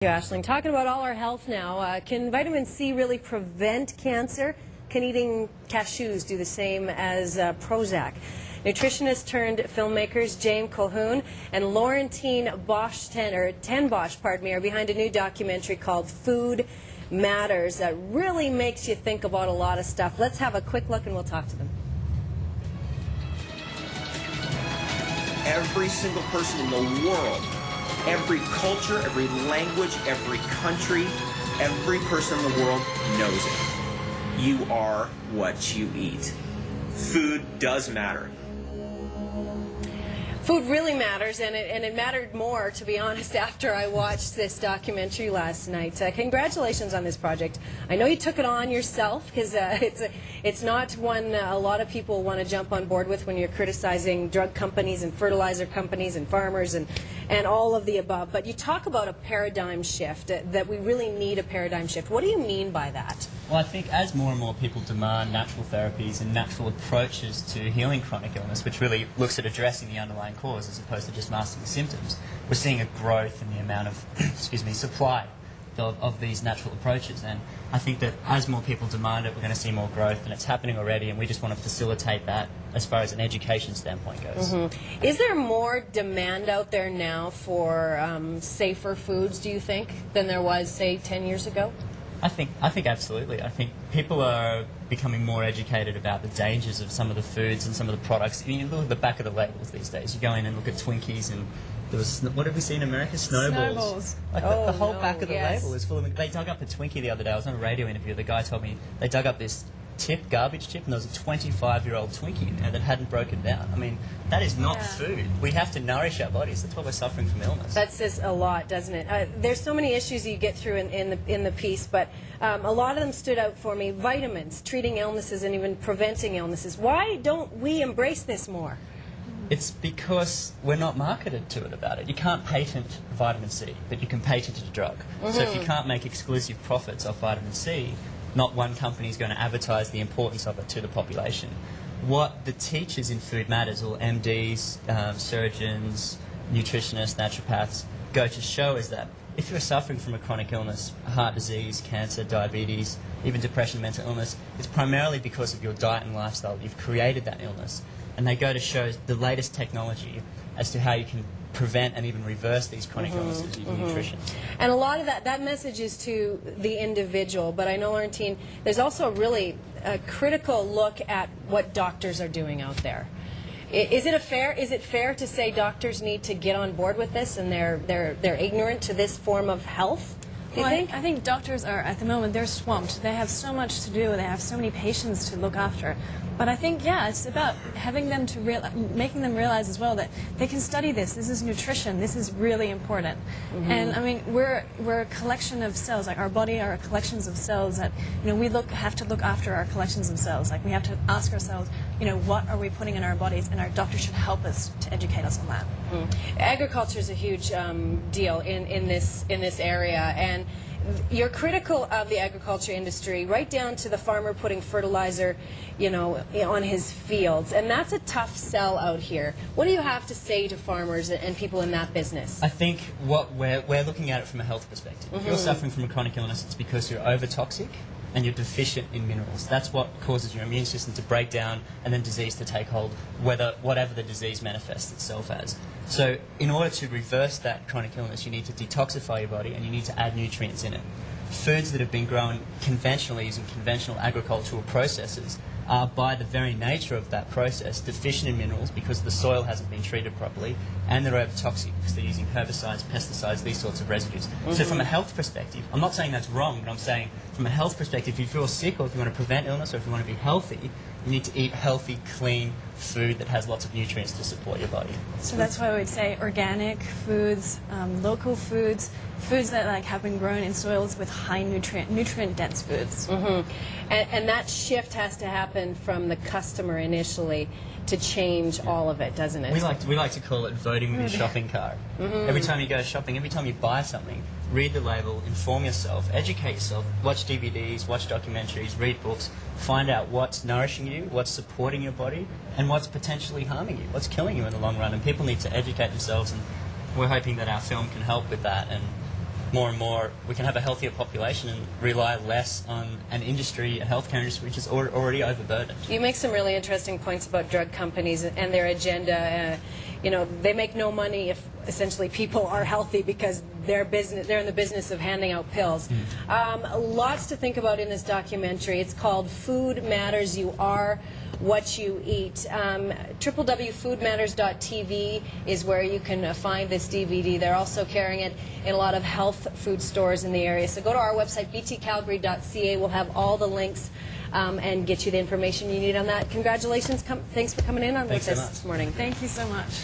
Thank you, Aisling. Talking about all our health now. Can vitamin C really prevent cancer? Can eating cashews do the same as Prozac? Nutritionists turned filmmakers James Colquhoun and Laurentine Ten Bosch, are behind a new documentary called Food Matters that really makes you think about a lot of stuff. Let's have a quick look and we'll talk to them. Every single person in the world, every culture, every language, every country, every person in the world knows it. You are what you eat. Food does matter. Food really matters, and it mattered more, to be honest, after I watched this documentary last night. Congratulations on this project. I know you took it on yourself, because it's not one a lot of people want to jump on board with when you're criticizing drug companies and fertilizer companies and farmers and all of the above. But you talk about a paradigm shift, that we really need a paradigm shift. What do you mean by that? Well, I think as more and more people demand natural therapies and natural approaches to healing chronic illness, which really looks at addressing the underlying cause as opposed to just masking symptoms, we're seeing a growth in the amount of supply of these natural approaches. And I think that as more people demand it, we're going to see more growth, and it's happening already, and we just want to facilitate that as far as an education standpoint goes. Mm-hmm. Is there more demand out there now for safer foods, do you think, than there was, say, 10 years ago? I think absolutely. I think people are becoming more educated about the dangers of some of the foods and some of the products. You look at the back of the labels these days. You go in and look at Twinkies, and there was, what did we see in America? Snowballs. Like the whole back of the label is full of. They dug up a Twinkie the other day. I was on a radio interview. The guy told me they dug up this garbage tip, and there was a 25-year-old Twinkie in there that hadn't broken down. I mean, that is not food. We have to nourish our bodies. That's why we're suffering from illness. That says a lot, doesn't it? There's so many issues you get through in the piece, but a lot of them stood out for me. Vitamins, treating illnesses, and even preventing illnesses. Why don't we embrace this more? It's because we're not marketed to it about it. You can't patent vitamin C, but you can patent a drug. So if you can't make exclusive profits off vitamin C, not one company is going to advertise the importance of it to the population. What the teachers in Food Matters, or MDs, surgeons, nutritionists, naturopaths, go to show is that if you're suffering from a chronic illness, heart disease, cancer, diabetes, even depression, mental illness, it's primarily because of your diet and lifestyle. You've created that illness. And they go to show the latest technology as to how you can prevent and even reverse these chronic illnesses using nutrition. And a lot of that message is to the individual, but I know, Laurentine, there's also really a critical look at what doctors are doing out there. Is it fair to say doctors need to get on board with this, and they're ignorant to this form of health? Do you think? I think doctors are, at the moment, they're swamped. They have so much to do. They have so many patients to look after. But I think, yeah, it's about having them making them realize as well that they can study this. This is nutrition. This is really important. And I mean, we're a collection of cells. Like our body are collections of cells that, we have to look after our collections of cells. Like we have to ask ourselves, what are we putting in our bodies? And our doctor should help us to educate us on that. Agriculture is a huge deal in this area, and you're critical of the agriculture industry, right down to the farmer putting fertilizer, on his fields, and that's a tough sell out here. What do you have to say to farmers and people in that business? I think what we're looking at it from a health perspective. If you're suffering from a chronic illness, it's because you're over-toxic and you're deficient in minerals. That's what causes your immune system to break down and then disease to take hold, whatever the disease manifests itself as. So in order to reverse that chronic illness, you need to detoxify your body and you need to add nutrients in it. Foods that have been grown conventionally using conventional agricultural processes are, by the very nature of that process, deficient in minerals because the soil hasn't been treated properly, and they're over-toxic because they're using herbicides, pesticides, these sorts of residues. So from a health perspective, I'm not saying that's wrong, but I'm saying from a health perspective, if you feel sick or if you want to prevent illness or if you want to be healthy, you need to eat healthy, clean food that has lots of nutrients to support your body. So that's why I would say organic foods, local foods, foods that have been grown in soils with high nutrient-dense foods. And that shift has to happen from the customer initially to change all of it, doesn't it? We like to call it voting with your shopping cart. Every time you go shopping, every time you buy something, read the label, inform yourself, educate yourself, watch DVDs, watch documentaries, read books, find out what's nourishing you, what's supporting your body, and what's potentially harming you, what's killing you in the long run. And people need to educate themselves, and we're hoping that our film can help with that. And more and more we can have a healthier population and rely less on an industry, a healthcare industry, which is already overburdened. You make some really interesting points about drug companies and their agenda. You know, they make no money if essentially people are healthy because they're in the business of handing out pills. Lots to think about in this documentary. It's called Food Matters. You Are What You Eat. www.foodmatters.tv is where you can find this DVD. They're also carrying it in a lot of health food stores in the area. So go to our website, btcalgary.ca. We'll have all the links and get you the information you need on that. Congratulations. Thanks for coming in on with us this morning. Thank you so much.